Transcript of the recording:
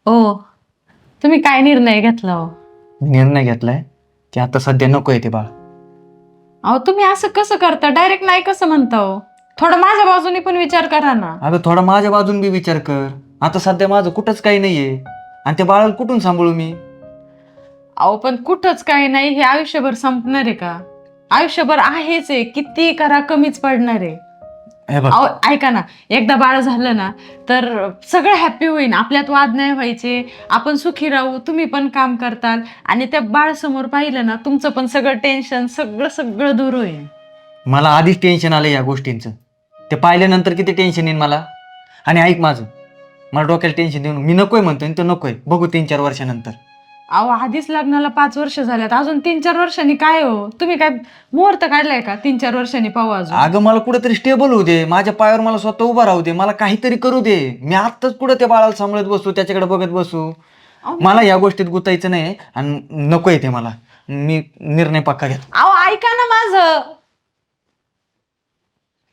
हो, तुम्ही काय निर्णय घेतला हो? निर्णय घेतलाय की आता सध्या नको आहे ते बाळ. अहो तुम्ही असं कसं करता, डायरेक्ट नाही कसं म्हणता हो? थोडं माझ्या बाजूने पण विचार करा ना. अगं थोडा माझ्या बाजून बी विचार कर. आता सध्या माझं कुठंच काही नाहीये आणि त्या बाळाला कुठून सांभाळू मी? अहो पण कुठंच काही नाही, हे आयुष्यभर संपणार आहे का? आयुष्यभर आहेच आहे, किती करा कमीच पडणार आहे. हे बघ, अहो ऐका ना, एकदा बाळ झालं ना तर सगळं हॅपी होईन, आपल्यात वाद नाही व्हायचे, आपण सुखी राहू, तुम्ही पण काम करताल आणि त्या बाळ समोर पाहिलं ना तुमचं पण सगळं टेन्शन सगळं सगळं दूर होईल. मला आधीच टेन्शन आलं या गोष्टींचं. ते पाहिल्यानंतर किती टेन्शन येईल मला. आणि ऐक माझं, मला डोक्याला टेन्शन देऊन मी नकोय म्हणतोय तो नकोय. बघू 3-4 वर्षानंतर. अहो आधीच लग्नाला 5 वर्ष झाल्यात, अजून 3-4 वर्षांनी काय हो? तुम्ही काय मुहूर्त काढलाय का 3-4 वर्षांनी पाहू अजून? अगं मला कुठेतरी स्टेबल होऊ दे, माझ्या पायावर मला स्वतः उभा राहू दे, मला काहीतरी करू दे. मी आत्ताच कुठं त्या बाळाला सांभाळत बसू, त्याच्याकडे बघत बसू? मला या गोष्टीत गुतायचं नाही आणि नकोय ते मला. मी निर्णय पक्का घेतो. अहो ऐका ना माझं.